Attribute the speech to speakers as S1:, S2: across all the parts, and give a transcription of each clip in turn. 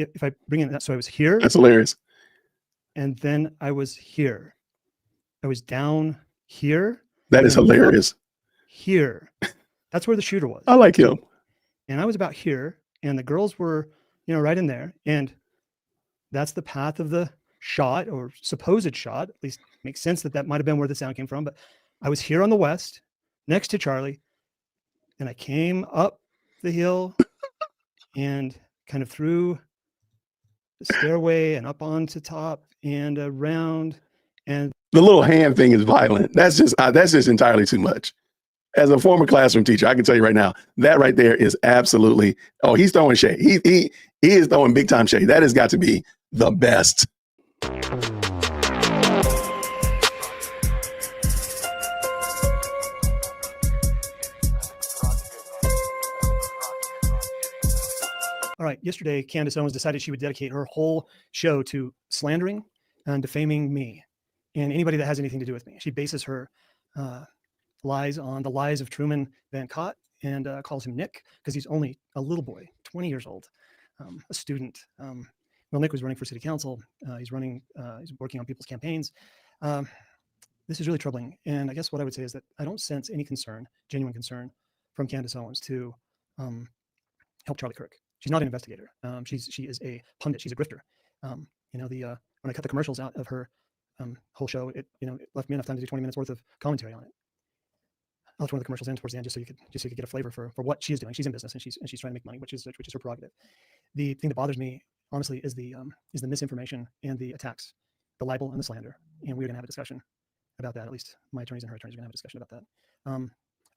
S1: if I bring in that, so I was here.
S2: That's hilarious.
S1: And then I was here. I was down here.
S2: That is hilarious.
S1: Here. That's where the shooter was.
S2: I like him.
S1: And I was about here, and the girls were, right in there. And that's the path of the shot, or supposed shot. At least makes sense that might have been where the sound came from. But I was here on the west, next to Charlie, and I came up the hill and kind of through the stairway and up onto top and around. And
S2: the little hand thing is violent. That's just entirely too much. As a former classroom teacher, I can tell you right now, that right there is absolutely, he's throwing shade. He is throwing big time shade. That has got to be the best.
S1: All right. Yesterday, Candace Owens decided she would dedicate her whole show to slandering and defaming me and anybody that has anything to do with me. She bases her lies on the lies of Truman Van Cott and calls him Nick because he's only a little boy, 20 years old, a student. Well, Nick was running for city council. He's working on people's campaigns. This is really troubling. And I guess what I would say is that I don't sense any concern, genuine concern from Candace Owens to help Charlie Kirk. She's not an investigator. She is a pundit. She's a grifter. When I cut the commercials out of her whole show, it left me enough time to do 20 minutes worth of commentary on it. I'll have one of the commercials in towards the end just so you could get a flavor for what she is doing. She's in business and she's trying to make money, which is her prerogative. The thing that bothers me, honestly, is the misinformation and the attacks, the libel and the slander. And we're gonna have a discussion about that. At least my attorneys and her attorneys are gonna have a discussion about that.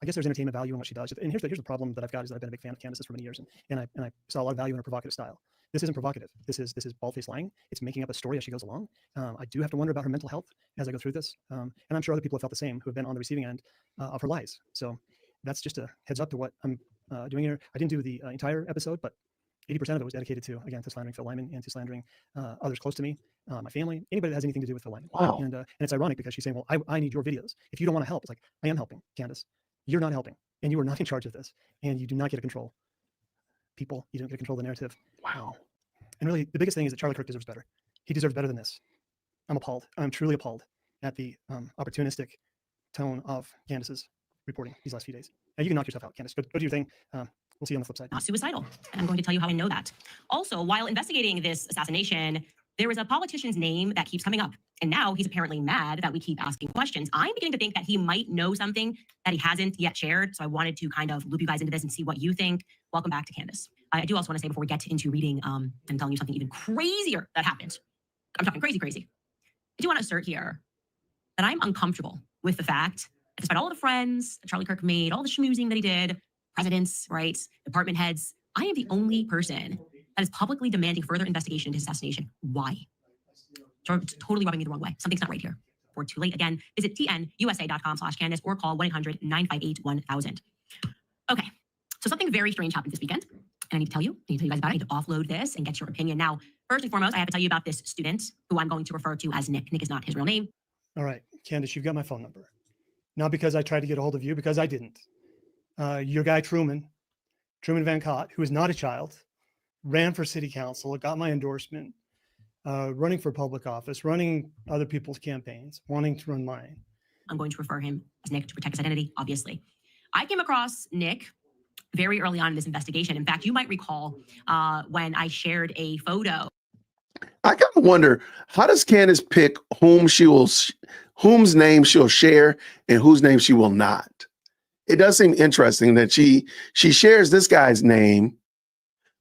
S1: I guess there's entertainment value in what she does. And here's the problem that I've got is that I've been a big fan of Candace's for many years, and I saw a lot of value in her provocative style. This isn't provocative. This is bald-faced lying. It's making up a story as she goes along. I do have to wonder about her mental health as I go through this, and I'm sure other people have felt the same who have been on the receiving end of her lies. So that's just a heads up to what I'm doing here. I didn't do the entire episode, but 80% of it was dedicated to slandering Phil Lyman and to slandering others close to me, my family, anybody that has anything to do with Phil Lyman.
S2: Wow.
S1: And it's ironic because she's saying, well, I need your videos. If you don't want to help, it's like, I am helping, Candace. You're not helping, and you are not in charge of this, and you do not get to control people. You don't get to control the narrative.
S2: Wow.
S1: And really, the biggest thing is that Charlie Kirk deserves better. He deserves better than this. I'm appalled. I'm truly appalled at the opportunistic tone of Candace's reporting these last few days. Now, you can knock yourself out, Candace. Go do your thing. We'll see you on the flip side.
S3: Not suicidal. And I'm going to tell you how I know that. Also, while investigating this assassination, there is a politician's name that keeps coming up. And now he's apparently mad that we keep asking questions. I'm beginning to think that he might know something that he hasn't yet shared. So I wanted to kind of loop you guys into this and see what you think. Welcome back to Candace. I do also want to say before we get into reading and telling you something even crazier that happened. I'm talking crazy. I do want to assert here that I'm uncomfortable with the fact that despite all of the friends that Charlie Kirk made, all the schmoozing that he did, presidents, right, department heads, I am the only person that is publicly demanding further investigation into his assassination. Why? It's totally rubbing me the wrong way. Something's not right here. Or too late again, visit tnusa.com/Candace or call 1-800-958-1000. Okay, so something very strange happened this weekend. And I need to tell you guys about it. I need to offload this and get your opinion. Now, first and foremost, I have to tell you about this student who I'm going to refer to as Nick. Nick is not his real name.
S1: All right, Candace, you've got my phone number. Not because I tried to get a hold of you, because I didn't. Your guy, Truman Van Cott, who is not a child, ran for city council, got my endorsement, running for public office, running other people's campaigns, wanting to run mine.
S3: I'm going to refer him as Nick to protect his identity, obviously. I came across Nick very early on in this investigation. In fact, you might recall when I shared a photo.
S2: I kind of wonder, how does Candace pick whose name she'll share and whose name she will not? It does seem interesting that she shares this guy's name,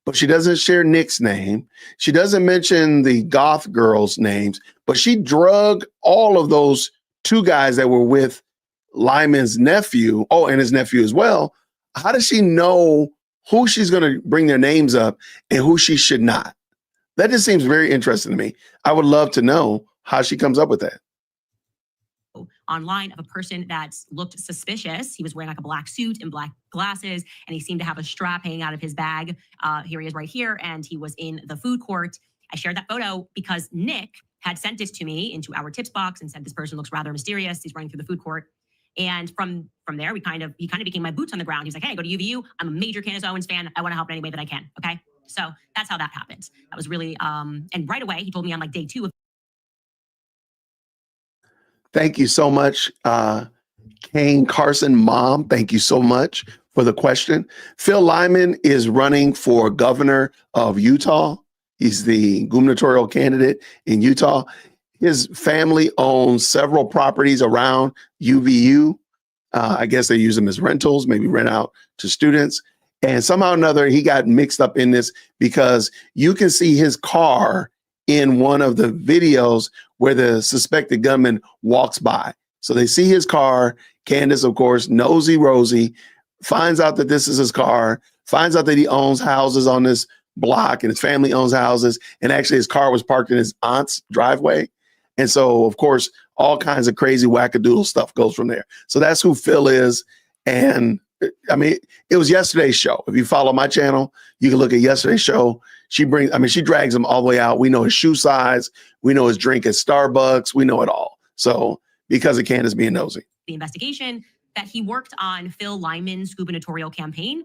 S2: but she doesn't share Nick's name. She doesn't mention the goth girls' names, but she drug all of those two guys that were with Lyman's nephew, and his nephew as well. How does she know who she's going to bring their names up and who she should not? That just seems very interesting to me. I would love to know how she comes up with that.
S3: Online of a person that looked suspicious. He was wearing like a black suit and black glasses, and he seemed to have a strap hanging out of his bag. Here he is right here, and he was in the food court. I shared that photo because Nick had sent this to me into our tips box and said, this person looks rather mysterious. He's running through the food court. And from there, he kind of became my boots on the ground. He's like, hey, go to UVU. I'm a major Candace Owens fan. I want to help in any way that I can. Okay. So that's how that happened. That was really, and right away, he told me on like day 2 of
S2: Thank you so much, Kane Carson mom. Thank you so much for the question. Phil Lyman is running for governor of Utah. He's the gubernatorial candidate in Utah. His family owns several properties around UVU. I guess they use them as rentals, maybe rent out to students. And somehow or another, he got mixed up in this because you can see his car in one of the videos where the suspected gunman walks by. So they see his car. Candace, of course, nosy Rosie, finds out that this is his car, finds out that he owns houses on this block and his family owns houses. And actually his car was parked in his aunt's driveway. And so, of course, all kinds of crazy wackadoodle stuff goes from there. So that's who Phil is. And I mean, it was yesterday's show. If you follow my channel, you can look at yesterday's show. She drags him all the way out. We know his shoe size. We know his drink at Starbucks. We know it all. So because of Candace being nosy.
S3: the investigation that he worked on Phil Lyman's gubernatorial campaign.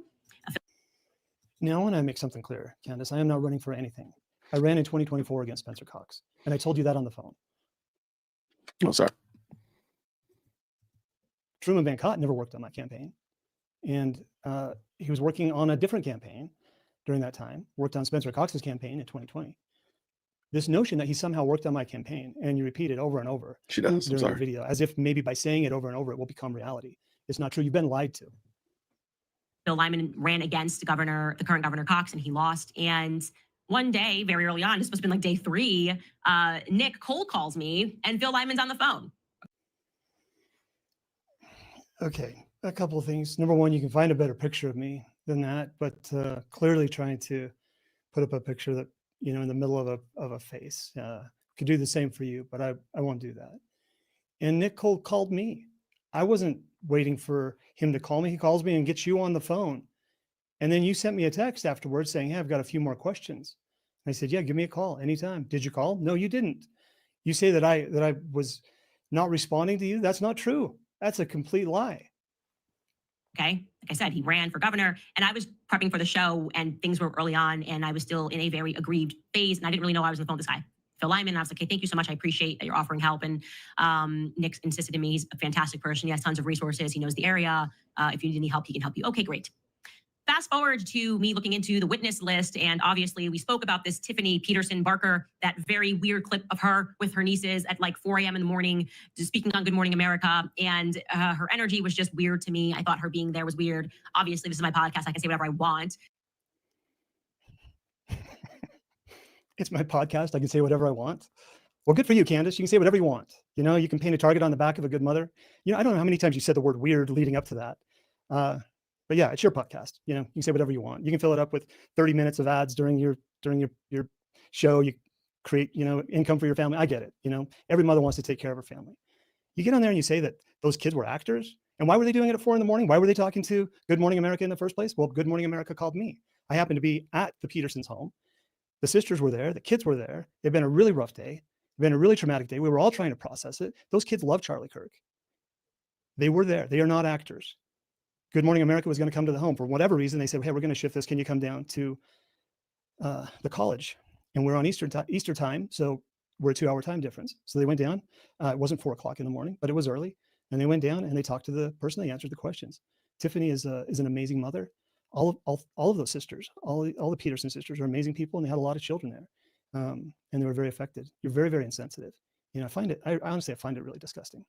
S1: Now, I want to make something clear, Candace. I am not running for anything. I ran in 2024 against Spencer Cox, and I told you that on the phone.
S2: Oh, sorry.
S1: Truman Van Cott never worked on my campaign. And he was working on a different campaign during that time, worked on Spencer Cox's campaign in 2020. This notion that he somehow worked on my campaign, and you repeat it over and over
S2: She does. I'm
S1: during
S2: sorry.
S1: the video, as if maybe by saying it over and over, it will become reality. It's not true. You've been lied to.
S3: Phil Lyman ran against the current governor Cox, and he lost. And one day, very early on, this must have been like day 3, Nick cold calls me, and Phil Lyman's on the phone.
S1: Okay, a couple of things. Number one, you can find a better picture of me than that, but clearly trying to put up a picture that, you know, in the middle of a face. Could do the same for you, but I won't do that. And Nick cold called me. I wasn't waiting for him to call me. He calls me and gets you on the phone. And then you sent me a text afterwards saying, hey, I've got a few more questions. And I said, yeah, give me a call anytime. Did you call? No, you didn't. You say that I was not responding to you. That's not true. That's a complete lie.
S3: Okay. Like I said, he ran for governor, and I was prepping for the show, and things were early on, and I was still in a very aggrieved phase, and I didn't really know I was on the phone with this guy, Phil Lyman. And I was like, hey, thank you so much. I appreciate that you're offering help. And Nick insisted to me. He's a fantastic person. He has tons of resources. He knows the area. If you need any help, he can help you. Okay, great. Fast forward to me looking into the witness list, and obviously we spoke about this Tiffany Peterson Barker, that very weird clip of her with her nieces at like 4 a.m. in the morning, just speaking on Good Morning America, and her energy was just weird to me. I thought her being there was weird. Obviously, this is my podcast. I can say whatever I want.
S1: It's my podcast. I can say whatever I want. Well, good for you, Candace. You can say whatever you want. You know, you can paint a target on the back of a good mother. You know, I don't know how many times you said the word weird leading up to that. But yeah, it's your podcast. You know, you can say whatever you want. You can fill it up with 30 minutes of ads during your show. You create, you know, income for your family. I get it. You know, every mother wants to take care of her family. You get on there and you say that those kids were actors. And why were they doing it at 4 a.m? Why were they talking to Good Morning America in the first place? Well, Good Morning America called me. I happened to be at the Petersons' home. The sisters were there. The kids were there. It'd been a really rough day. It'd been a really traumatic day. We were all trying to process it. Those kids love Charlie Kirk. They were there. They are not actors. Good Morning America was going to come to the home. For whatever reason, they said, hey, we're going to shift this. Can you come down to the college? And we're on Easter time, so we're a 2-hour time difference. So they went down. It wasn't 4 o'clock in the morning, but it was early. And they went down and they talked to the person. They answered the questions. Tiffany is an amazing mother. All of those sisters, all the Peterson sisters are amazing people, and they had a lot of children there. And they were very affected. You're very, very insensitive. You know, I honestly find it really disgusting.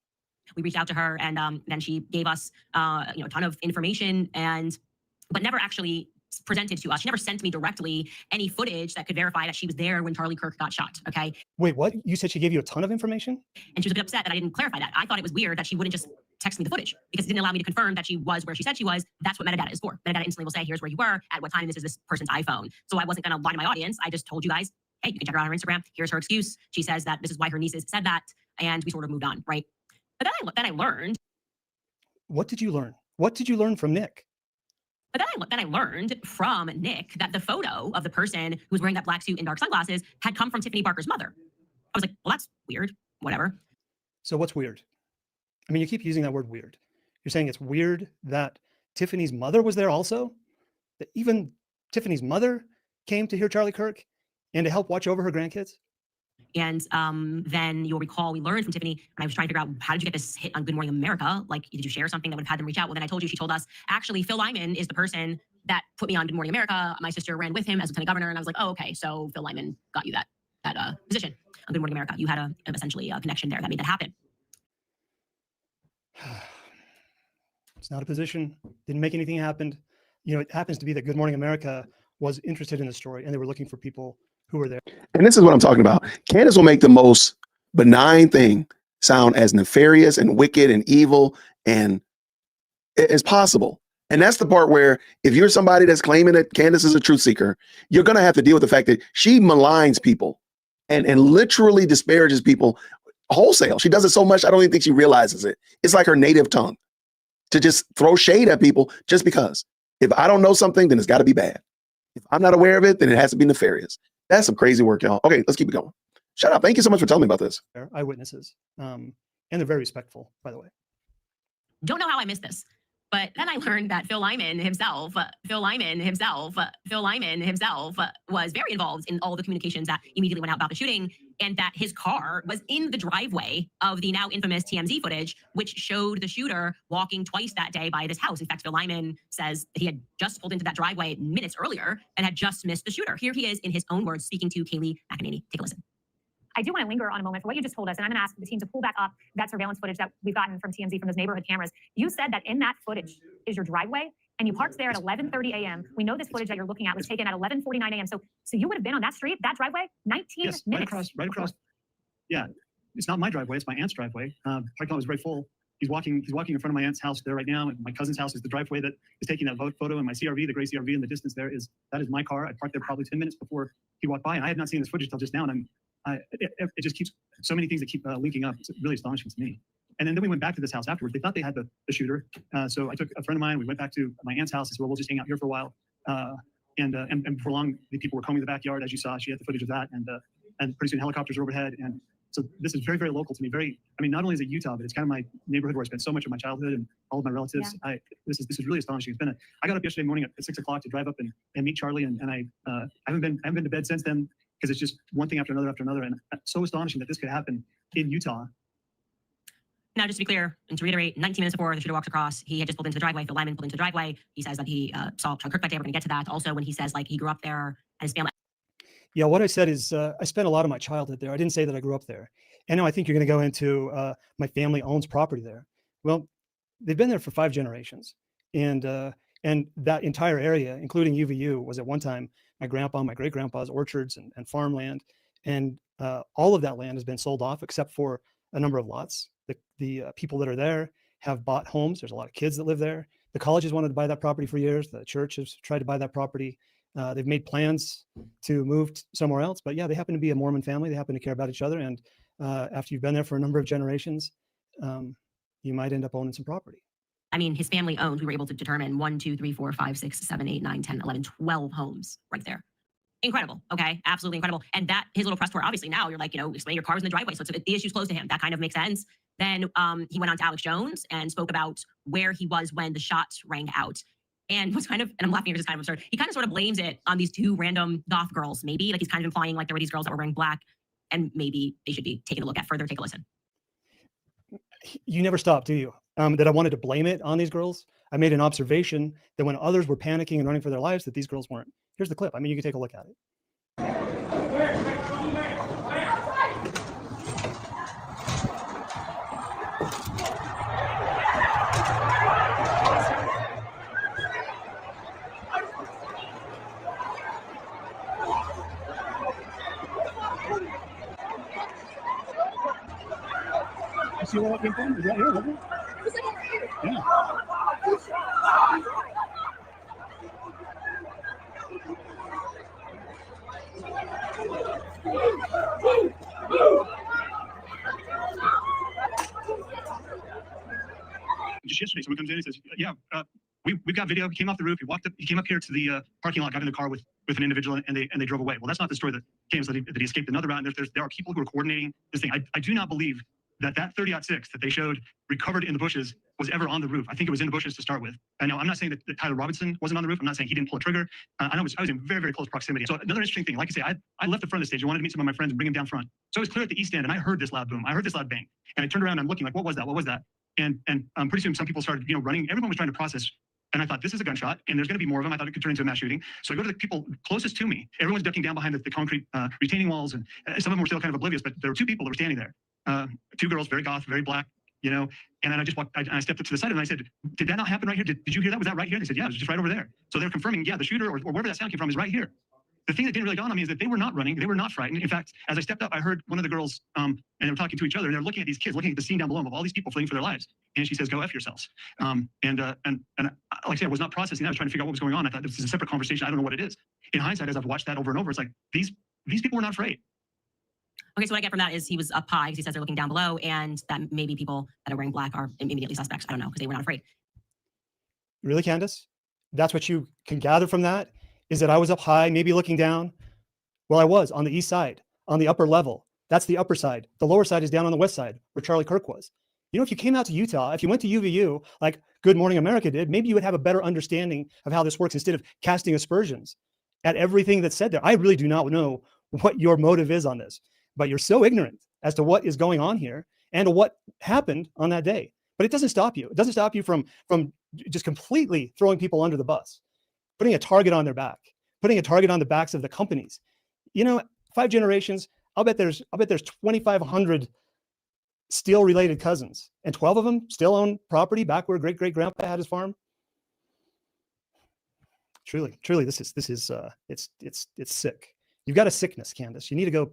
S3: We reached out to her, and then she gave us, a ton of information, but never actually presented to us. She never sent me directly any footage that could verify that she was there when Charlie Kirk got shot. Okay.
S1: Wait, what? You said she gave you a ton of information?
S3: And she was a bit upset that I didn't clarify that. I thought it was weird that she wouldn't just text me the footage, because it didn't allow me to confirm that she was where she said she was. That's what metadata is for. Metadata instantly will say, here's where you were, at what time, and this is this person's iPhone. So I wasn't going to lie to my audience. I just told you guys, hey, you can check her out on her Instagram. Here's her excuse. She says that this is why her nieces said that, and we sort of moved on, right? But then I learned.
S1: What did you learn? What did you learn from Nick?
S3: But then I learned from Nick that the photo of the person who was wearing that black suit and dark sunglasses had come from Tiffany Barker's mother. I was like, well, that's weird. Whatever.
S1: So what's weird? I mean, you keep using that word weird. You're saying it's weird that Tiffany's mother was there also? That even Tiffany's mother came to hear Charlie Kirk and to help watch over her grandkids?
S3: And then you'll recall we learned from Tiffany, and I was trying to figure out, how did you get this hit on Good Morning America? Like, did you share something that would have had them reach out? Well, then I told you, she told us, actually, Phil Lyman is the person that put me on Good Morning America. My sister ran with him as lieutenant governor. And I was like, oh, okay. So Phil Lyman got you that position on Good Morning America. You had essentially a connection there that made that happen.
S1: It's not a position. Didn't make anything happen. You know, it happens to be that Good Morning America was interested in the story, and they were looking for people who were there.
S2: And this is what I'm talking about. Candace will make the most benign thing sound as nefarious and wicked and evil and as possible. And that's the part where if you're somebody that's claiming that Candace is a truth seeker, you're going to have to deal with the fact that she maligns people and literally disparages people wholesale. She does it so much, I don't even think she realizes it. It's like her native tongue to just throw shade at people just because. If I don't know something, then it's got to be bad. If I'm not aware of it, then it has to be nefarious. That's some crazy work, y'all. Okay, let's keep it going. Shut up. Thank you so much for telling me about this.
S1: They're eyewitnesses. And they're very respectful, by the way.
S3: Don't know how I missed this, but then I learned that Phil Lyman himself was very involved in all the communications that immediately went out about the shooting, and that his car was in the driveway of the now infamous TMZ footage, which showed the shooter walking twice that day by this house. In fact, Phil Lyman says that he had just pulled into that driveway minutes earlier and had just missed the shooter. Here he is in his own words speaking to Kayleigh McEnany. Take a listen.
S4: I do want to linger on a moment for what you just told us, and I'm going to ask the team to pull back up that surveillance footage that we've gotten from TMZ from those neighborhood cameras. You said that in that footage is your driveway, and you parked there at 11:30 a.m. We know this footage that you're looking at was taken at 11:49 a.m. So you would have been on that street, that driveway, 19 minutes.
S1: Right across. Yeah, it's not my driveway; it's my aunt's driveway. Parking lot was very full. He's walking in front of my aunt's house there right now. And my cousin's house is the driveway that is taking that photo. And my CRV, the gray CRV in the distance there, is my car. I parked there probably 10 minutes before he walked by, and I had not seen this footage until just now. And it just keeps so many things that keep linking up. It's really astonishing to me. And then we went back to this house afterwards. They thought they had the shooter. So I took a friend of mine. We went back to my aunt's house. I said, well, we'll just hang out here for a while. And before long, the people were combing the backyard, as you saw. She had the footage of that. And pretty soon helicopters were overhead. And so this is very, very local to me. Not only is it Utah, but it's kind of my neighborhood where I spent so much of my childhood and all of my relatives.
S4: Yeah.
S1: This is really astonishing. I got up yesterday morning at 6 o'clock to drive up and meet Charlie. And I haven't been to bed since then, because it's just one thing after another. And it's so astonishing that this could happen in Utah.
S3: Now, just to be clear and to reiterate, 19 minutes before the shooter walks across, he had just pulled into the driveway. Phil Lyman pulled into the driveway. He says that he saw Charlie Kirk that day. We're going to get to that. Also, when he says he grew up there and his family.
S1: Yeah, what I said is I spent a lot of my childhood there. I didn't say that I grew up there. And now I think you're going to go into my family owns property there. Well, they've been there for 5 generations. And that entire area, including UVU, was at one time my great-grandpa's orchards and farmland. And all of that land has been sold off except for a number of lots. The people that are there have bought homes. There's a lot of kids that live there. The colleges wanted to buy that property for years. The church has tried to buy that property. They've made plans to move somewhere else. But yeah, they happen to be a Mormon family. They happen to care about each other. And after you've been there for a number of generations, you might end up owning some property.
S3: I mean, his family owned, we were able to determine 1, 2, 3, 4, 5, 6, 7, 8, 9, 10, 11, 12 homes right there. Incredible. Okay. Absolutely incredible. And that his little press tour, obviously now you're explain your car's in the driveway. So the issue's close to him. That kind of makes sense. Then he went on to Alex Jones and spoke about where he was when the shots rang out. And what's and I'm laughing because it's kind of absurd. He kind of sort of blames it on these 2 random goth girls, maybe. He's kind of implying there were these girls that were wearing black and maybe they should be taken a look at further. Take a listen.
S1: You never stop, do you? That I wanted to blame it on these girls. I made an observation that when others were panicking and running for their lives, that these girls weren't. Here's the clip. You can take a look at it. You see where that came from? Is that here? Wasn't it? Yeah. Just yesterday, someone comes in and says, "Yeah, we've got video. He came off the roof. He came up here to the parking lot, got in the car with an individual, and they drove away." Well, that's not the story that came. So that he escaped another route. And there are people who are coordinating this thing. I do not believe that 30-06 that they showed recovered in the bushes was ever on the roof. I think it was in the bushes to start with. I know I'm not saying that Tyler Robinson wasn't on the roof. I'm not saying he didn't pull a trigger. I was in very, very close proximity. So another interesting thing, like I say, I left the front of the stage. I wanted to meet some of my friends and bring them down front. So I was clear at the east end, and I heard this loud boom. I heard this loud bang, and I turned around and I'm looking like, what was that? What was that? And pretty soon some people started, running. Everyone was trying to process. And I thought, this is a gunshot, and there's going to be more of them. I thought it could turn into a mass shooting. So I go to the people closest to me. Everyone's ducking down behind the concrete retaining walls, and some of them were still kind of oblivious, but there were two people that were standing there. Two girls, very goth, very black, and then I just walked, I stepped up to the side and I said, did that not happen right here? Did you hear that? Was that right here? They said, yeah, it was just right over there. So they're confirming, yeah, the shooter or wherever that sound came from is right here. The thing that didn't really dawn on me is that they were not running. They were not frightened. In fact, as I stepped up, I heard one of the girls, and they were talking to each other, and they're looking at these kids, looking at the scene down below of all these people fleeing for their lives. And she says, go F yourselves. And like I said, I was not processing that. I was trying to figure out what was going on. I thought this is a separate conversation. I don't know what it is. In hindsight, as I've watched that over and over, it's like, these people were not afraid.
S3: Okay, so what I get from that is he was up high because he says they're looking down below, and that maybe people that are wearing black are immediately suspects. I don't know, because they were not afraid.
S1: Really, Candace? That's what you can gather from that? Is that I was up high, maybe looking down? Well, I was on the east side, on the upper level. That's the upper side. The lower side is down on the west side, where Charlie Kirk was. If you came out to Utah, if you went to UVU, like Good Morning America did, maybe you would have a better understanding of how this works instead of casting aspersions at everything that's said there. I really do not know what your motive is on this, but you're so ignorant as to what is going on here and what happened on that day. But it doesn't stop you. It doesn't stop you from just completely throwing people under the bus, putting a target on their back, putting a target on the backs of the companies. 5 generations, I'll bet there's 2,500 steel related cousins, and 12 of them still own property back where great-great-grandpa had his farm. Truly, this is it's sick. You've got a sickness, Candace. You need to go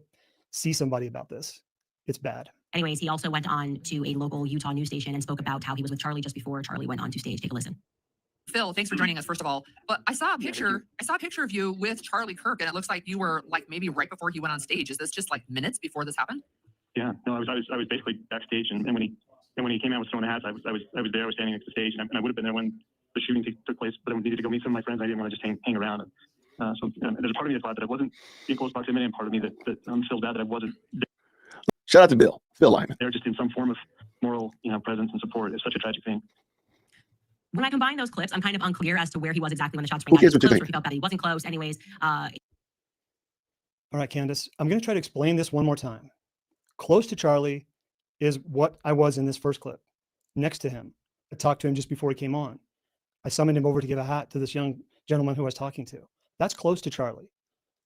S1: see somebody about this. It's bad.
S3: Anyways, he also went on to a local Utah news station and spoke about how he was with Charlie just before Charlie went on to stage. Take a listen.
S5: Phil, thanks for joining us, first of all. But I saw a picture of you with Charlie Kirk, and it looks like you were maybe right before he went on stage. Is this just minutes before this happened?
S6: Yeah, no, I was basically backstage, and when he came out with someone hats, I was there. I was standing next to the stage, and I would have been there when the shooting took place. But I needed to go meet some of my friends. I didn't want to just hang around. So there's a part of me that thought that I wasn't in close proximity, and part of me that feels bad that I wasn't there.
S2: Shout out to Phil Lyman.
S6: They're just in some form of moral, presence and support. It's such a tragic thing.
S3: When I combine those clips, I'm kind of unclear as to where he was exactly when the shots rang.
S2: Who cares what you think?
S3: He felt that he wasn't close. Anyways.
S1: All right, Candace, I'm going to try to explain this one more time. Close to Charlie is what I was in this first clip. Next to him, I talked to him just before he came on. I summoned him over to give a hat to this young gentleman who I was talking to. That's close to Charlie.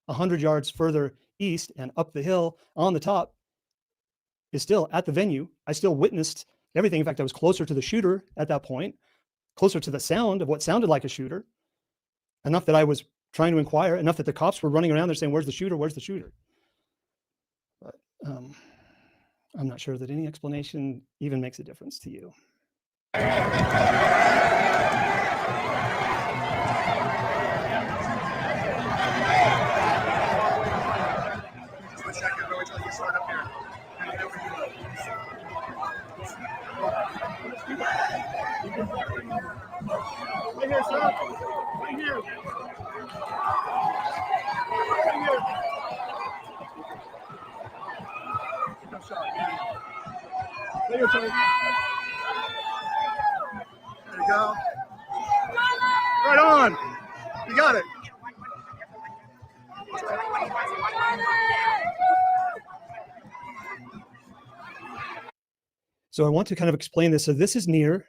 S1: 100 yards further east and up the hill on the top is still at the venue. I still witnessed everything. In fact, I was closer to the shooter at that point, closer to the sound of what sounded like a shooter, enough that I was trying to inquire, enough that the cops were running around there saying, where's the shooter? Where's the shooter? But I'm not sure that any explanation even makes a difference to you.
S7: Right here, sir. Right here. Right here. Good shot. Right here, sir. There you go. Right on. You got it.
S1: So I want to kind of explain this. So this is near,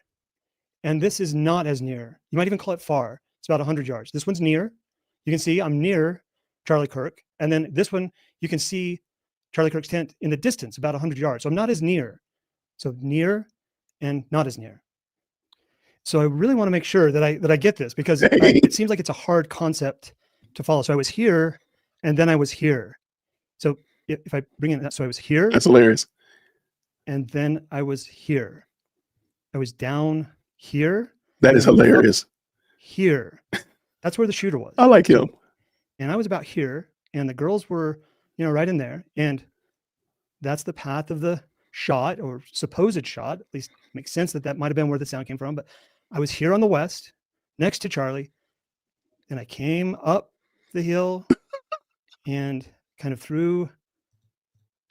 S1: and this is not as near. You might even call it far. It's about 100 yards. This one's near. You can see I'm near Charlie Kirk. And then this one, you can see Charlie Kirk's tent in the distance, about 100 yards. So I'm not as near. So near and not as near. So I really want to make sure that I get this, because it seems like it's a hard concept to follow. So I was here, and then I was here. So if I bring in that, so I was here.
S2: That's hilarious.
S1: And then I was here. I was down here.
S2: That is hilarious.
S1: Here. That's where the shooter was.
S2: I like him.
S1: And I was about here, and the girls were, right in there. And that's the path of the shot, or supposed shot. At least makes sense that might have been where the sound came from. But I was here on the west, next to Charlie, and I came up the hill and kind of through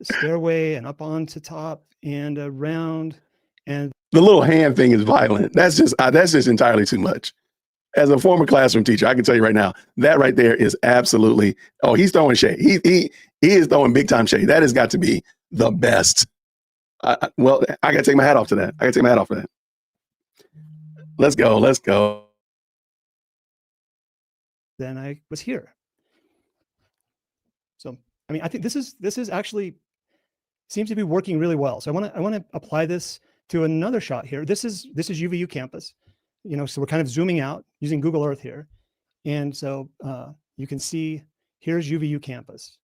S1: the stairway and up onto top and around, and
S2: The little hand thing is violent. That's just entirely too much. As a former classroom teacher, I can tell you right now, that right there is absolutely, oh, he's throwing shade. He is throwing big time shade. That has got to be the best. Well, I got to take my hat off to that. I got to take my hat off for that. Let's go.
S1: Then I was here. So, I mean, I think this is actually seems to be working really well. So I want to apply this to another shot here. This is UVU campus, so we're kind of zooming out using Google Earth here. And so you can see here's UVU campus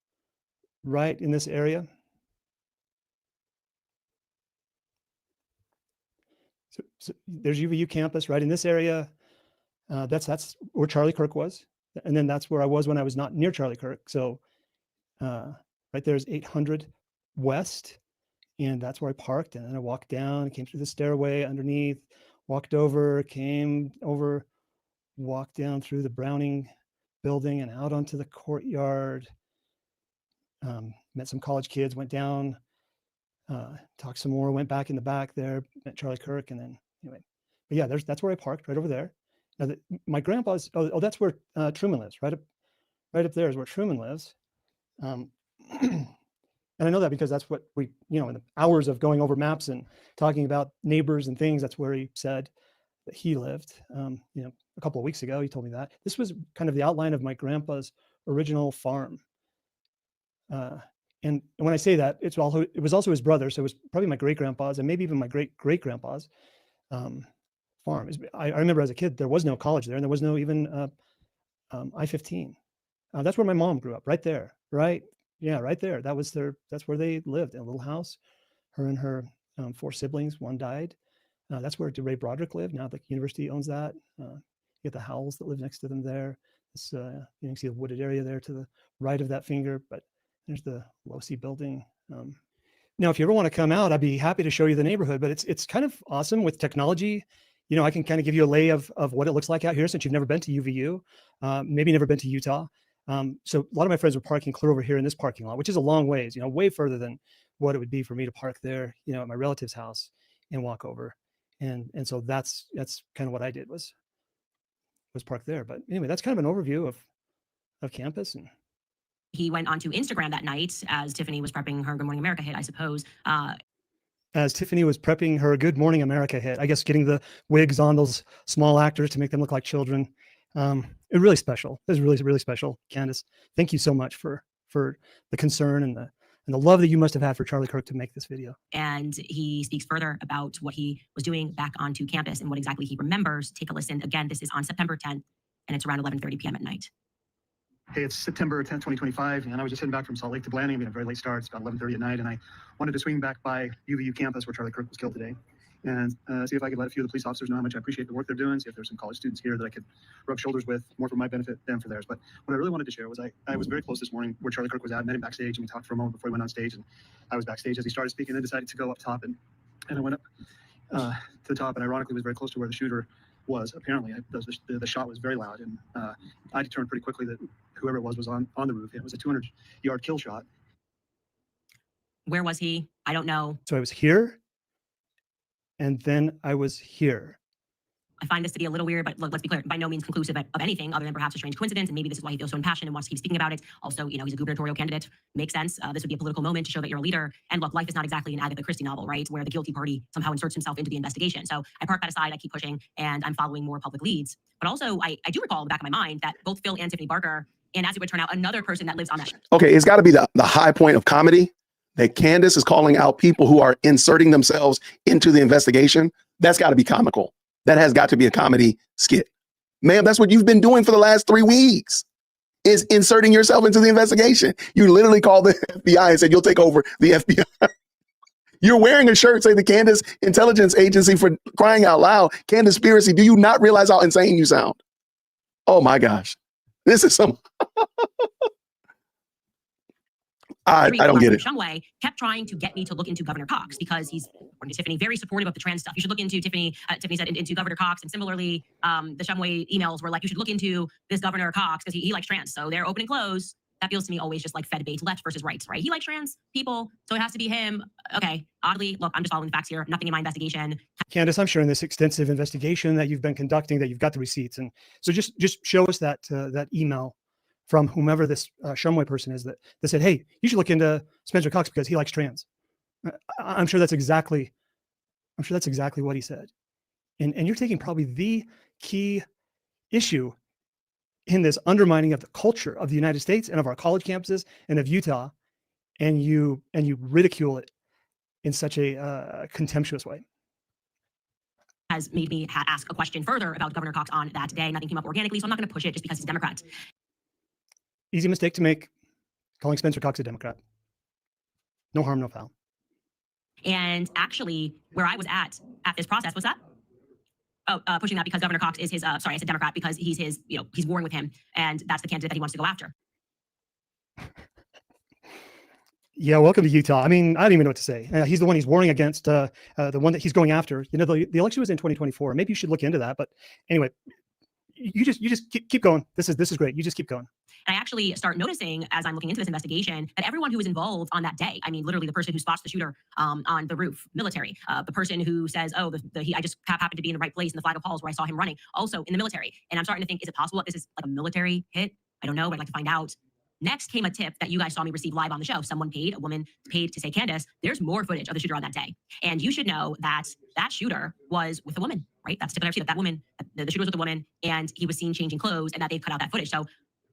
S1: right in this area. So there's UVU campus right in this area. That's where Charlie Kirk was. And then that's where I was when I was not near Charlie Kirk. So right there's 800 West. And that's where I parked. And then I walked down, came through the stairway underneath, walked over, came over, walked down through the Browning building and out onto the courtyard. Met some college kids, went down, talked some more, went back in the back there, met Charlie Kirk. And then anyway, but yeah, that's where I parked, right over there. Now my grandpa's, that's where Truman lives, right up there is where Truman lives. And I know that because that's what we, in the hours of going over maps and talking about neighbors and things, that's where he said that he lived. A couple of weeks ago, he told me that. This was kind of the outline of my grandpa's original farm. And when I say that, it was also his brother. So it was probably my great-grandpa's and maybe even my great-great-grandpa's farm. I remember as a kid, there was no college there and there was no even I-15. That's where my mom grew up, right there, right? Yeah, right there. That's where they lived, in a little house. Her and her 4 siblings, one died. That's where DeRay Broderick lived. Now the university owns that. You get the Howells that live next to them there. You can see the wooded area there to the right of that finger, but there's the Losi building. Now, if you ever want to come out, I'd be happy to show you the neighborhood, but it's kind of awesome with technology. I can kind of give you a lay of what it looks like out here since you've never been to UVU, maybe never been to Utah. So a lot of my friends were parking clear over here in this parking lot, which is a long ways, way further than what it would be for me to park there, at my relative's house and walk over. And so that's kind of what I did was park there. But anyway, that's kind of an overview of campus. And
S3: he went onto Instagram that night as Tiffany was prepping her Good Morning America hit, I suppose.
S1: As Tiffany was prepping her Good Morning America hit, I guess getting the wigs on those small actors to make them look like children. It really special. It was really, really special. Candace, thank you so much for the concern and the love that you must have had for Charlie Kirk to make this video.
S3: And he speaks further about what he was doing back onto campus and what exactly he remembers. Take a listen. Again, this is on September 10th, and it's around 11:30 p.m. at night.
S8: Hey, it's September 10th, 2025, and I was just heading back from Salt Lake to Blanding. We had a very late start. It's about 11:30 at night, and I wanted to swing back by UVU campus where Charlie Kirk was killed today and see if I could let a few of the police officers know how much I appreciate the work they're doing, see if there's some college students here that I could rub shoulders with, more for my benefit than for theirs. But what I really wanted to share was I was very close this morning where Charlie Kirk was at. I met him backstage, and we talked for a moment before he went on stage, and I was backstage as he started speaking, and decided to go up top, and I went up to the top, and ironically was very close to where the shooter was. Apparently, the shot was very loud, and I determined pretty quickly that whoever it was on the roof. It was a 200-yard kill shot.
S3: Where was he? I don't know.
S1: So I was here, and then I was here.
S3: I find this to be a little weird, but let's be clear, by no means conclusive of anything other than perhaps a strange coincidence. And maybe this is why he feels so impassioned and wants to keep speaking about it. Also, he's a gubernatorial candidate. Makes sense. This would be a political moment to show that you're a leader. And look, life is not exactly an Agatha Christie novel, right? Where the guilty party somehow inserts himself into the investigation. So I park that aside, I keep pushing, and I'm following more public leads. But also, I do recall in the back of my mind that both Phil and Tiffany Barker, and as it would turn out, another person that lives on that.
S2: Okay, it's got to be the high point of comedy that Candace is calling out people who are inserting themselves into the investigation. That's got to be comical. That has got to be a comedy skit. Ma'am, that's what you've been doing for the last 3 weeks, is inserting yourself into the investigation. You literally called the FBI and said, you'll take over the FBI. You're wearing a shirt saying the Candace Intelligence Agency, for crying out loud. Candaspiracy. Do you not realize how insane you sound? Oh my gosh. This is some... I don't get it.
S3: Shumway kept trying to get me to look into Governor Cox because he's, according to Tiffany, very supportive of the trans stuff. You should look into Tiffany said into Governor Cox. And similarly, the Shumway emails were like, you should look into this Governor Cox because he likes trans. So they're open and close. that feels to me always just like fed bait, left versus right, right? He likes trans people, so it has to be him. Okay, oddly, look, I'm just following the facts here. Nothing in my investigation.
S1: Candace, I'm sure in this extensive investigation that you've been conducting, that you've got the receipts, and so just show us that that email from whomever this Shumway person is that said, hey, you should look into Spencer Cox because he likes trans. I'm sure that's exactly what he said, and you're taking probably the key issue in this undermining of the culture of the United States and of our college campuses and of Utah, and you ridicule it in such a contemptuous way.
S3: Has made me ask a question further about Governor Cox on that day. Nothing came up organically, so I'm not going to push it just because he's a Democrat.
S1: Easy mistake to make, calling Spencer Cox a Democrat. No harm, no foul.
S3: And actually, where I was at this process, what's that? Oh, pushing that because Governor Cox is his, sorry, I said Democrat because he's his, he's warring with him. And that's the candidate that he wants to go after.
S1: Yeah, welcome to Utah. I mean, I don't even know what to say. He's the one he's warring against, the one that he's going after. The election was in 2024. Maybe you should look into that. But anyway, you just keep going. This is great. You just keep going.
S3: And I actually start noticing as I'm looking into this investigation that everyone who was involved on that day, I mean, literally the person who spots the shooter on the roof, military, the person who says, oh, I just happened to be in the right place in the Flag of Halls where I saw him running, also in the military. And I'm starting to think, is it possible that this is like a military hit? I don't know, but I'd like to find out. Next came a tip that you guys saw me receive live on the show. A woman paid to say, Candace, there's more footage of the shooter on that day. And you should know that that shooter was with a woman, right? That's typically that woman, the shooter was with a woman, and he was seen changing clothes, and that they've cut out that footage. So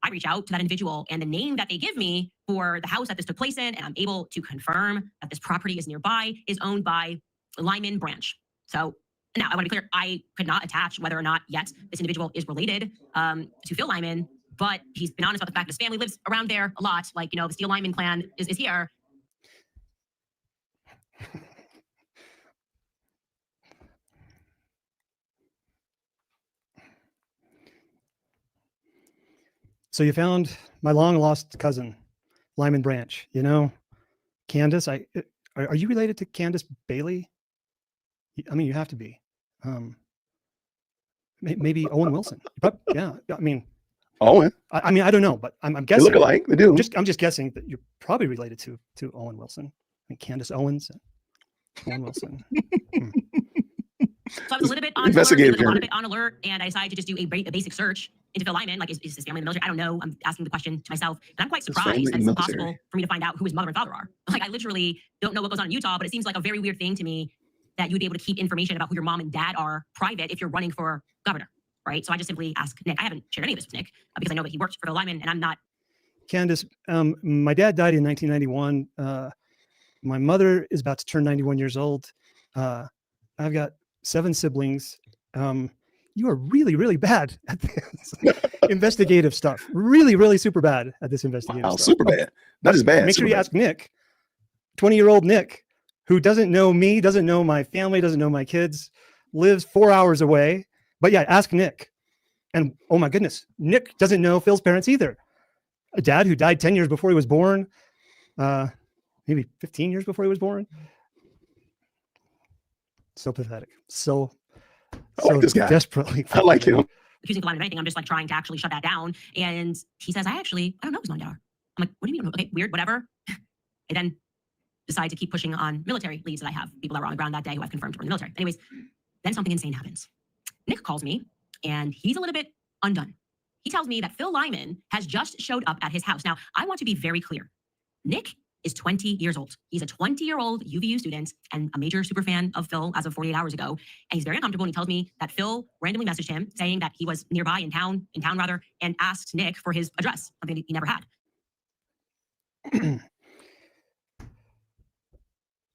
S3: I reach out to that individual, and the name that they give me for the house that this took place in, and I'm able to confirm that this property is nearby, is owned by Lyman Branch. So now I want to be clear, I could not attach whether or not yet this individual is related to Phil Lyman, but he's been honest about the fact that his family lives around there a lot. Like, the Steele Lyman clan is here.
S1: So you found my long lost cousin, Lyman Branch. Candace. Are you related to Candace Bailey? I mean, you have to be. Maybe Owen Wilson. Yeah. I mean,
S2: Owen.
S1: I mean, I don't know, but I'm guessing.
S2: They look alike. They do.
S1: I'm just guessing that you're probably related to Owen Wilson. I mean, Candace Owens, Owen Wilson.
S3: So I was a little bit on alert, and I decided to just do a basic search into Phil Lyman. Like, is his family in the military? I don't know. I'm asking the question to myself, and I'm quite surprised that it's possible for me to find out who his mother and father are. Like, I literally don't know what goes on in Utah, but it seems like a very weird thing to me that you would be able to keep information about who your mom and dad are private if you're running for governor, right? So I just simply ask Nick. I haven't shared any of this with Nick because I know that he works for Phil Lyman, and I'm not.
S1: Candace, my dad died in 1991. My mother is about to turn 91 years old. I've got 7 siblings. You are really, really bad at this investigative stuff. Really, really super bad at this investigative stuff.
S2: Super bad. That is bad.
S1: Make sure you ask Nick, 20-year-old Nick, who doesn't know me, doesn't know my family, doesn't know my kids, lives 4 hours away. But yeah, ask Nick. And oh my goodness, Nick doesn't know Phil's parents either. A dad who died 10 years before he was born, maybe 15 years before he was born. So pathetic. So
S2: like this guy.
S1: Desperately.
S2: I like him.
S3: Accusing Phil Lyman of anything. I'm just like trying to actually shut that down. And he says, I don't know who's mom and dad are. I'm like, what do you mean? Okay, weird, whatever. I then decide to keep pushing on military leads that I have, people that were on the ground that day who I've confirmed were in the military. Anyways, then something insane happens. Nick calls me, and he's a little bit undone. He tells me that Phil Lyman has just showed up at his house. Now, I want to be very clear. Nick is 20 years old. He's a 20-year-old UVU student and a major super fan of Phil as of 48 hours ago. And he's very uncomfortable. And he tells me that Phil randomly messaged him saying that he was nearby in town, and asked Nick for his address, something that he never had.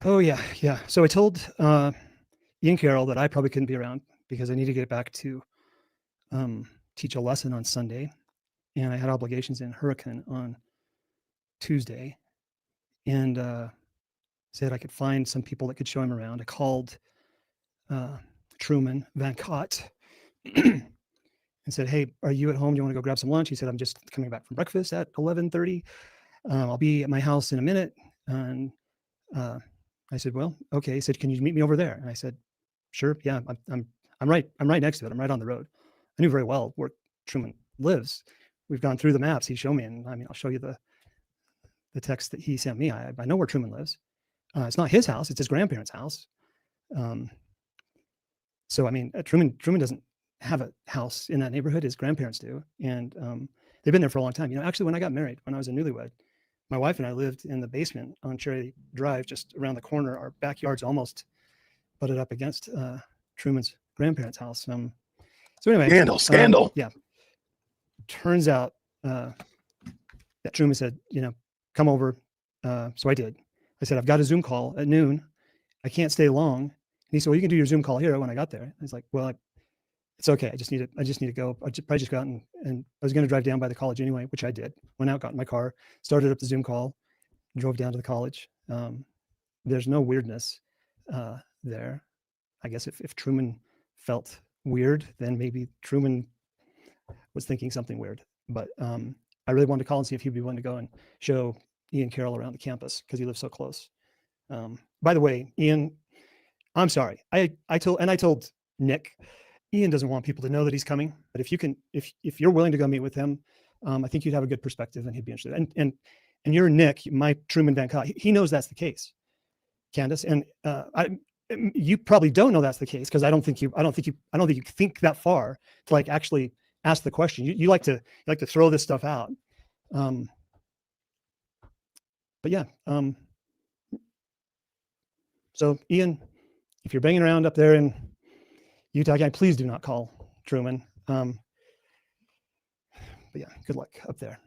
S1: Oh, yeah. So I told Ian Carroll that I probably couldn't be around because I need to get back to teach a lesson on Sunday. And I had obligations in Hurricane on Tuesday. And said I could find some people that could show him around. I called Truman Van Cott and said, hey, are you at home? Do you want to go grab some lunch? He said, I'm just coming back from breakfast at 11:30. I'll be at my house in a minute. And I said, well, okay. He said, can you meet me over there? And I said, sure. Yeah, I'm right next to it. I'm right on the road. I knew very well where Truman lives. we've gone through the maps. He showed me, and I mean, I'll show you the text that he sent me. I know where Truman lives. It's not his house; it's his grandparents' house. So I mean, Truman doesn't have a house in that neighborhood. His grandparents do, and they've been there for a long time. You know, actually, when I got married, when I was a newlywed, my wife and I lived in the basement on Cherry Drive, just around the corner. Our backyard's almost butted up against Truman's grandparents' house. So anyway,
S2: scandal.
S1: Yeah. Turns out that Truman said, you know, come over. So I did. I said, I've got a Zoom call at noon. I can't stay long. And he said, well, you can do your Zoom call here when I got there. I was like, well, it's okay. I just need to go. I probably just go out and I was going to drive down by the college anyway, which I did. Went out, got in my car, started up the Zoom call, drove down to the college. There's no weirdness there. I guess if Truman felt weird, then maybe Truman was thinking something weird. But I really wanted to call and see if he'd be willing to go and show Ian Carroll around the campus because he lives so close. By the way, Ian, I'm sorry. I told Nick, Ian doesn't want people to know that he's coming. But if you're willing to go meet with him, I think you'd have a good perspective and he'd be interested. And you're Nick, my Truman Van Cott. He knows that's the case, Candace. And you probably don't know that's the case because I don't think you think that far to like actually ask the question. You like to throw this stuff out. But yeah. So Ian, if you're banging around up there in Utah again, please do not call Truman. But yeah, good luck up there.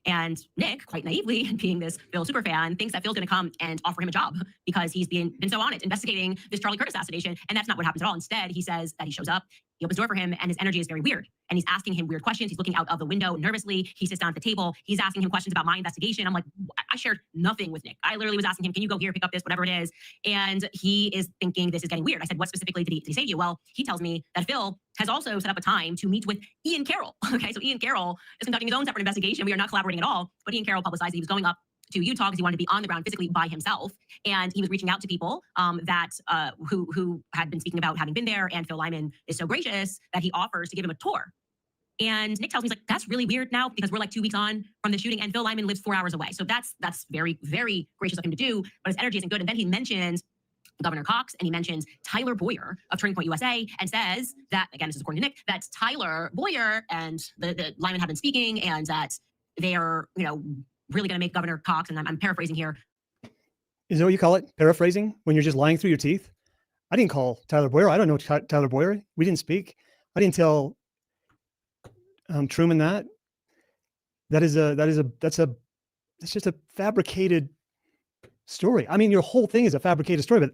S3: And Nick, quite naively, being this Phil superfan, thinks that Phil's going to come and offer him a job because he's been so on it, investigating this Charlie Kirk assassination. And that's not what happens at all. Instead, he says that he shows up, he opens the door for him, and his energy is very weird. And he's asking him weird questions. He's looking out of the window nervously. He sits down at the table. He's asking him questions about my investigation. I'm like, I shared nothing with Nick. I literally was asking him, can you go here, pick up this, whatever it is? And he is thinking this is getting weird. I said, what specifically did he say to you? Well, he tells me that Phil has also set up a time to meet with Ian Carroll. Okay, so Ian Carroll is conducting his own separate investigation. We are not collaborating at all. But Ian Carroll publicized that he was going up to Utah because he wanted to be on the ground physically by himself. And he was reaching out to people who had been speaking about having been there. And Phil Lyman is so gracious that he offers to give him a tour. And Nick tells me, he's like, that's really weird now because we're like 2 weeks on from the shooting and Phil Lyman lives 4 hours away. So that's very, very gracious of him to do, but his energy isn't good. And then he mentions Governor Cox and he mentions Tyler Boyer of Turning Point USA and says that, again, this is according to Nick, that Tyler Boyer and the Lyman have been speaking and that they are, really going to make Governor Cox, and I'm paraphrasing here.
S1: Is that what you call it? Paraphrasing? When you're just lying through your teeth? I didn't call Tyler Boyer. I don't know Tyler Boyer. We didn't speak. I didn't tell Truman that. That's just a fabricated story. I mean, your whole thing is a fabricated story, but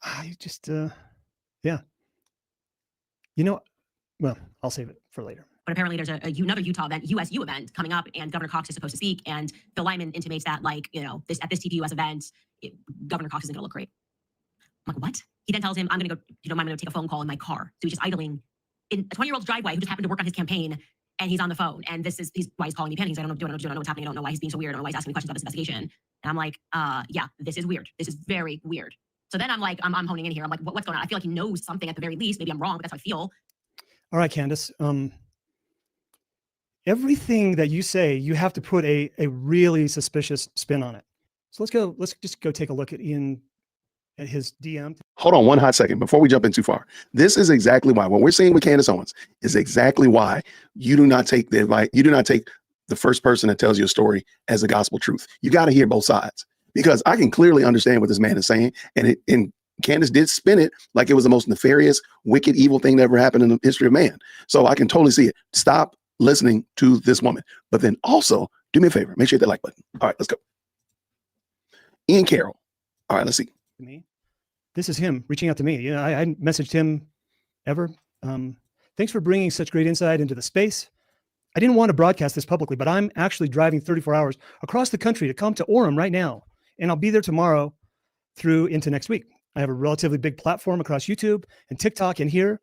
S1: I just, yeah. Well, I'll save it for later.
S3: But apparently there's another Utah event, USU event coming up, and Governor Cox is supposed to speak. And Phil Lyman intimates that, at this TPUS event, Governor Cox isn't going to look great. I'm like, what? He then tells him, I'm going to go, I'm going to take a phone call in my car. So he's just idling in a 20-year-old's driveway who just happened to work on his campaign, and he's on the phone. And he's why he's calling me panicking. He's like, I don't know what's happening. I don't know why he's being so weird. I don't know why he's asking me questions about this investigation. And I'm like, yeah, this is weird. This is very weird. So then I'm like, I'm honing in here. I'm like, what's going on? I feel like he knows something at the very least. Maybe I'm wrong, but that's how I feel.
S1: All right, Candace. Everything that you say, you have to put a really suspicious spin on it. So let's just go take a look at Ian at his DM.
S2: Hold on one hot second before we jump in too far. This is exactly why what we're seeing with Candace Owens is exactly why you do not take the advice. You do not take the first person that tells you a story as a gospel truth. You got to hear both sides, because I can clearly understand what this man is saying. And Candace did spin it like it was the most nefarious, wicked, evil thing that ever happened in the history of man. So I can totally see it. Stop listening to this woman, but then also do me a favor, make sure you hit that like button. All right, let's go. Ian Carroll. All right, let's see.
S1: Me, this is him reaching out to me. I hadn't messaged him ever. Thanks for bringing such great insight into the space. I didn't want to broadcast this publicly, but I'm actually driving 34 hours across the country to come to Orem right now, and I'll be there tomorrow through into next week. I have a relatively big platform across YouTube and TikTok and here.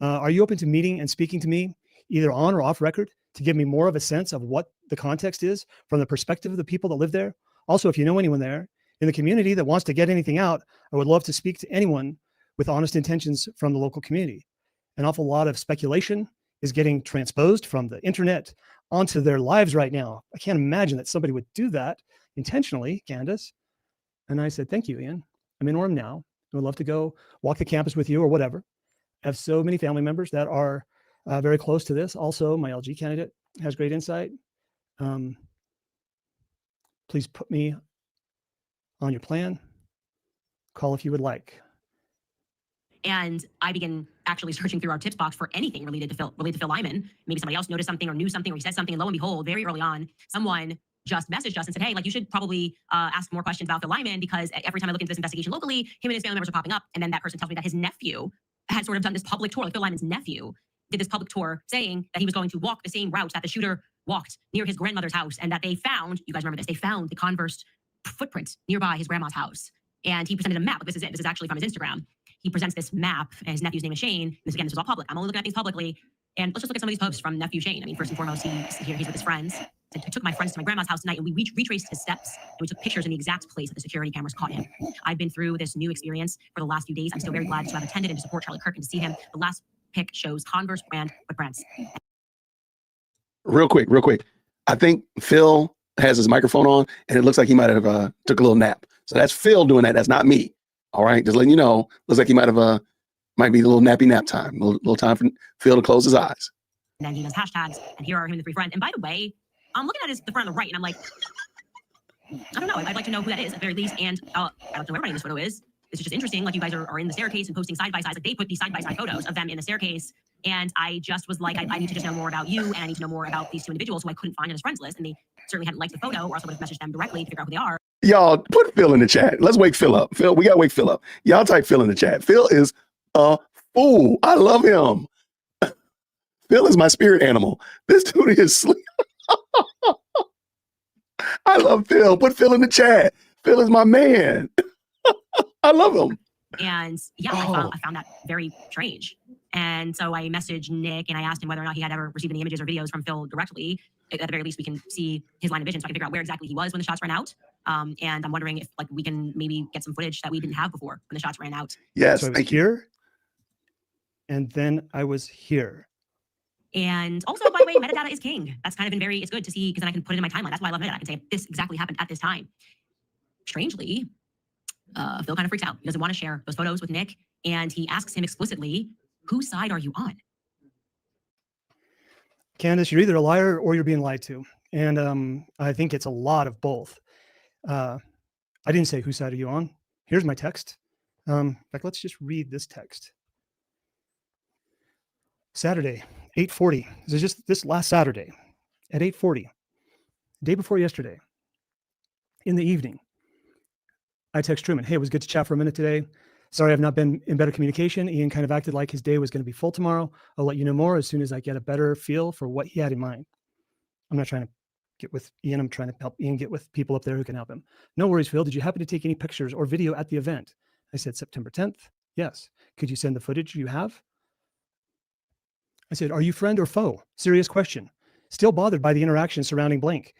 S1: Are you open to meeting and speaking to me, either on or off record, to give me more of a sense of what the context is from the perspective of the people that live there? Also, if you know anyone there in the community that wants to get anything out, I would love to speak to anyone with honest intentions from the local community. An awful lot of speculation is getting transposed from the internet onto their lives right now. I can't imagine that somebody would do that intentionally, Candace. And I said, thank you, Ian. I'm in Orem now. I would love to go walk the campus with you or whatever. I have so many family members that are very close to this. Also, my LG candidate has great insight. Please put me on your plan. Call if you would like.
S3: And I begin actually searching through our tips box for anything related to Phil Lyman. Maybe somebody else noticed something or knew something or he said something. And lo and behold, very early on, someone just messaged us and said, hey, like you should probably ask more questions about Phil Lyman, because every time I look into this investigation locally, him and his family members are popping up. And then that person tells me that his nephew had sort of done this public tour. Like Phil Lyman's nephew did this public tour saying that he was going to walk the same route that the shooter walked near his grandmother's house. And that they found, you guys remember this, they found the Converse footprint nearby his grandma's house. And he presented a map. Like, this is it. This is actually from his Instagram. He presents this map, and his nephew's name is Shane. This was all public. I'm only looking at these publicly. And let's just look at some of these posts from nephew Shane. I mean, first and foremost, he's with his friends. I took my friends to my grandma's house tonight, and we retraced his steps, and we took pictures in the exact place that the security cameras caught him. I've been through this new experience for the last few days. I'm still very glad to have attended and to support Charlie Kirk and to see him. The last pic shows Converse brand footprints.
S2: Real quick. I think Phil has his microphone on, and it looks like he might have took a little nap. So that's Phil doing that. That's not me. All right, just letting you know. Looks like he might be a little nappy nap time. A little time for Phil to close his eyes.
S3: And then he does hashtags, and here are him and the three friends. And by the way, I'm looking at the friend on the right, and I'm like, I don't know. I'd like to know who that is at the very least. And I'd like to know who everybody in this photo is. This is just interesting. Like, you guys are in the staircase and posting side by sides. Like, they put these side by side photos of them in the staircase. And I just was like, I need to just know more about you, and I need to know more about these two individuals who I couldn't find on his friends list. And they certainly hadn't liked the photo, or else I would have messaged them directly to figure out who they are.
S2: Y'all put Phil in the chat. Let's wake Phil up. Phil, we gotta wake Phil up. Y'all type Phil in the chat. Phil is a fool. I love him. Phil is my spirit animal. This dude is sleep. I love Phil. Put Phil in the chat. Phil is my man. I love him.
S3: And yeah, I found that very strange. And so I messaged Nick and I asked him whether or not he had ever received any images or videos from Phil directly. At the very least, we can see his line of vision so I can figure out where exactly he was when the shots ran out. And I'm wondering if we can maybe get some footage that we didn't have before when the shots ran out.
S2: Yes,
S1: so I was
S2: thank you.
S1: here, and then I was here.
S3: And also, by the way, metadata is king. That's kind of been it's good to see, because then I can put it in my timeline. That's why I love metadata. I can say this exactly happened at this time. Strangely, Phil kind of freaks out. He doesn't want to share those photos with Nick. And he asks him explicitly, whose side are you on?
S1: Candace, you're either a liar or you're being lied to. And I think it's a lot of both. I didn't say whose side are you on. Here's my text. In fact, let's just read this text. Saturday, 8:40. This is just this last Saturday at 8:40, day before yesterday, in the evening. I text Truman, hey, it was good to chat for a minute today. Sorry, I've not been in better communication. Ian kind of acted like his day was going to be full tomorrow. I'll let you know more as soon as I get a better feel for what he had in mind. I'm not trying to get with Ian. I'm trying to help Ian get with people up there who can help him. No worries, Phil. Did you happen to take any pictures or video at the event? I said, September 10th. Yes. Could you send the footage you have? I said, are you friend or foe? Serious question. Still bothered by the interaction surrounding blank.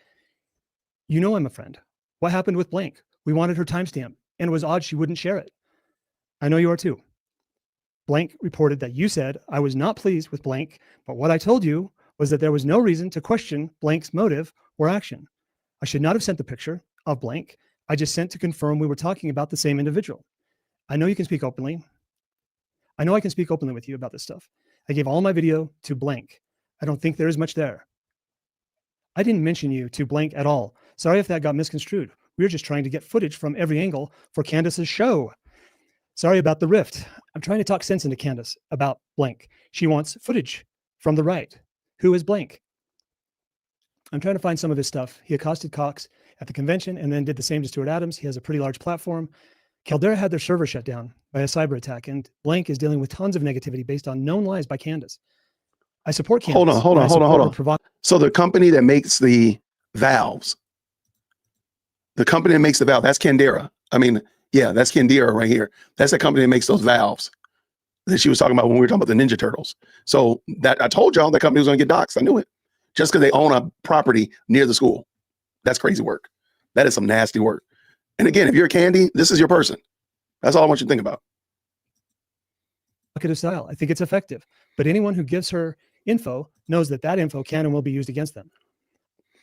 S1: You know I'm a friend. What happened with blank? We wanted her timestamp, and it was odd she wouldn't share it. I know you are too. Blank reported that you said I was not pleased with blank, but what I told you was that there was no reason to question blank's motive or action. I should not have sent the picture of blank. I just sent to confirm we were talking about the same individual. I know you can speak openly. I know I can speak openly with you about this stuff. I gave all my video to blank. I don't think there is much there. I didn't mention you to blank at all. Sorry if that got misconstrued. We were just trying to get footage from every angle for Candace's show. Sorry about the rift. I'm trying to talk sense into Candace about blank. She wants footage from the right. Who is blank? I'm trying to find some of his stuff. He accosted Cox at the convention and then did the same to Stuart Adams. He has a pretty large platform. Caldera had their server shut down by a cyber attack, and blank is dealing with tons of negativity based on known lies by Candace. I support Candace.
S2: Hold on. So the company that makes the valves, that's Candera. I mean, yeah, that's Candera right here. That's the company that makes those valves that she was talking about when we were talking about the Ninja Turtles. So that I told y'all that company was going to get doxxed. I knew it. Just because they own a property near the school. That's crazy work. That is some nasty work. And again, if you're a Candy, this is your person. That's all I want you to think about.
S1: Style. I think it's effective. But anyone who gives her info knows that that info can and will be used against them.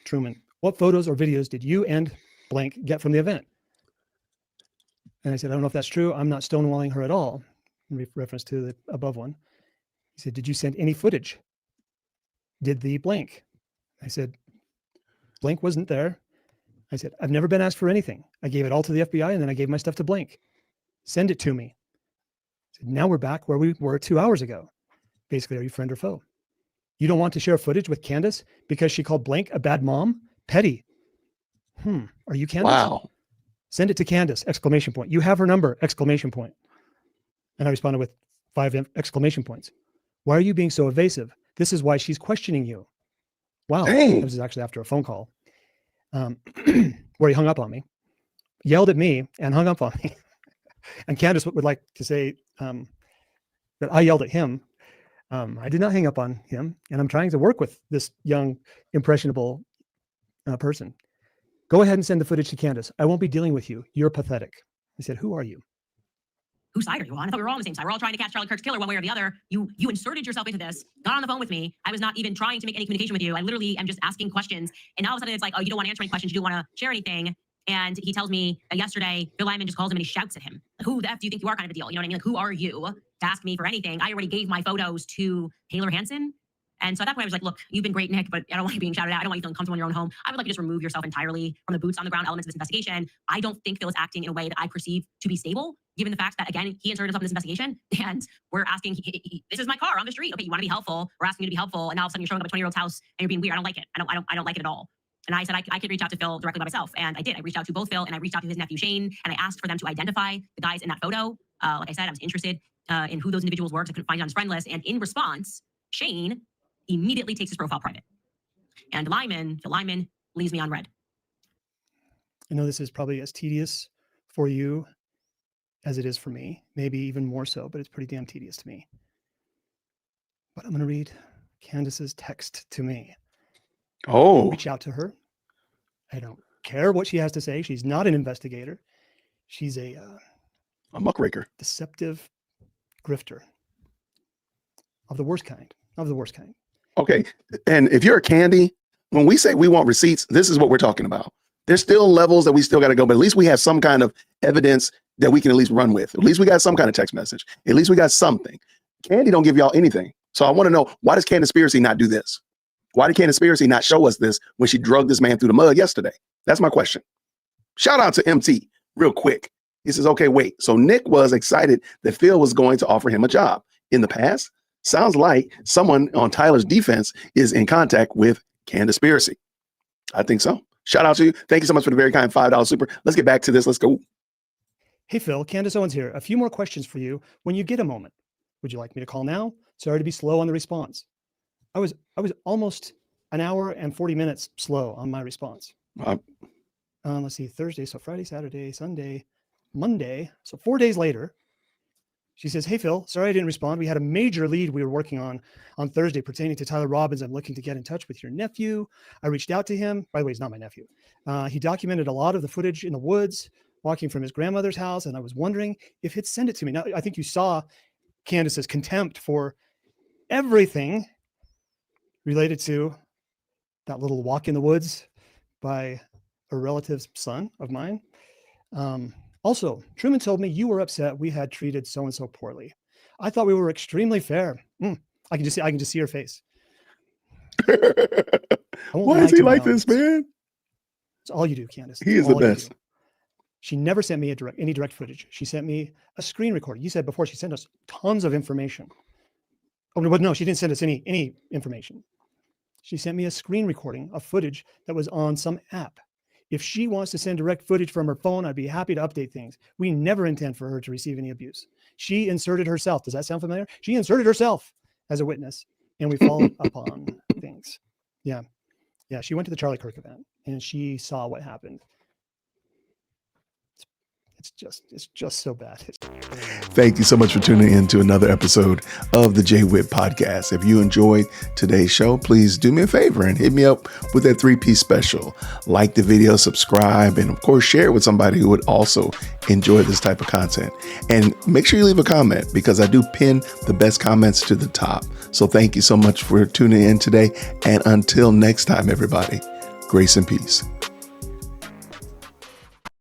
S1: Truman, what photos or videos did you and blank get from the event? And I said, I don't know if that's true. I'm not stonewalling her at all. In reference to the above one. He said, did you send any footage? Did the blank? I said, blank wasn't there. I said, I've never been asked for anything. I gave it all to the FBI and then I gave my stuff to blank. Send it to me. I said, now we're back where we were 2 hours ago. Basically, are you friend or foe? You don't want to share footage with Candace because she called blank a bad mom? Petty. Are you Candace?
S2: Wow.
S1: Send it to Candace, exclamation point. You have her number, exclamation point. And I responded with 5 exclamation points. Why are you being so evasive? This is why she's questioning you. Wow.
S2: Dang.
S1: This is actually after a phone call where he hung up on me, yelled at me and hung up on me. And Candace would like to say that I yelled at him. I did not hang up on him. And I'm trying to work with this young, impressionable person. Go ahead and send the footage to Candace. I won't be dealing with you. You're pathetic. I said, who are you?
S3: Whose side are you on? I thought we were all on the same side. We're all trying to catch Charlie Kirk's killer one way or the other. You inserted yourself into this, got on the phone with me. I was not even trying to make any communication with you. I literally am just asking questions. And now all of a sudden it's like, oh, you don't want to answer any questions. You don't want to share anything. And he tells me yesterday, Bill Lyman just calls him and he shouts at him. Who the F do you think you are, kind of a deal? You know what I mean? Like, who are you to ask me for anything? I already gave my photos to Taylor Hansen. And so at that point, I was like, look, you've been great, Nick, but I don't want you being shouted at. I don't want you feeling comfortable in your own home. I would like you to just remove yourself entirely from the boots on the ground elements of this investigation. I don't think Phil is acting in a way that I perceive to be stable, given the fact that, again, he inserted himself in this investigation and we're asking, this is my car on the street. Okay, you want to be helpful. We're asking you to be helpful. And now all of a sudden you're showing up a 20-year-old's house and you're being weird. I don't like it. I don't like it at all. And I said, I could reach out to Phil directly by myself. And I did. I reached out to both Phil and I reached out to his nephew, Shane. And I asked for them to identify the guys in that photo. Like I said, I was interested in who those individuals were because I couldn't find it on his friend list. And in response, Shane immediately takes his profile private. And Phil Lyman leaves me on red.
S1: I know this is probably as tedious for you as it is for me, maybe even more so, but it's pretty damn tedious to me. But I'm going to read Candace's text to me.
S2: Oh.
S1: Reach out to her. I don't care what she has to say. She's not an investigator. She's a
S2: muckraker,
S1: deceptive grifter of the worst kind.
S2: Okay. And if you're a Candy, when we say we want receipts, this is what we're talking about. There's still levels that we still got to go, but at least we have some kind of evidence that we can at least run with. At least we got some kind of text message. At least we got something. Candy don't give y'all anything. So I want to know, why does Candaspiracy not do this? Why did Candaspiracy not show us this when she drugged this man through the mud yesterday? That's my question. Shout out to MT real quick. He says, okay, wait. So Nick was excited that Phil was going to offer him a job. In the past, sounds like someone on Tyler's defense is in contact with Candaspiracy. I think so. Shout out to you. Thank you so much for the very kind $5 super. Let's get back to this. Let's go.
S1: Hey, Phil, Candace Owens here. A few more questions for you when you get a moment. Would you like me to call now? Sorry to be slow on the response. I was almost an hour and 40 minutes slow on my response. Let's see, Thursday, so Friday, Saturday, Sunday, Monday. So 4 days later, she says, hey, Phil, sorry I didn't respond. We had a major lead we were working on Thursday pertaining to Tyler Robbins. I'm looking to get in touch with your nephew. I reached out to him. By the way, he's not my nephew. He documented a lot of the footage in the woods, walking from his grandmother's house. And I was wondering if he'd send it to me. Now, I think you saw Candace's contempt for everything related to that little walk in the woods by a relative's son of mine. Also, Truman told me you were upset we had treated so-and-so poorly. I thought we were extremely fair. I can just see her face.
S2: Why is he like this, man?
S1: It's all you do, Candace.
S2: He is the best.
S1: She never sent me any direct footage. She sent me a screen recording. You said before she sent us tons of information. Oh, but no, she didn't send us any information. She sent me a screen recording of footage that was on some app. If she wants to send direct footage from her phone, I'd be happy to update things. We never intend for her to receive any abuse. She inserted herself. Does that sound familiar? She inserted herself as a witness, and we followed up on things. Yeah. She went to the Charlie Kirk event, and she saw what happened. It's just so bad.
S2: Thank you so much for tuning in to another episode of the JWhit Podcast. If you enjoyed today's show, please do me a favor and hit me up with that 3-piece special. Like the video, subscribe, and of course, share it with somebody who would also enjoy this type of content. And make sure you leave a comment because I do pin the best comments to the top. So thank you so much for tuning in today. And until next time, everybody, grace and peace.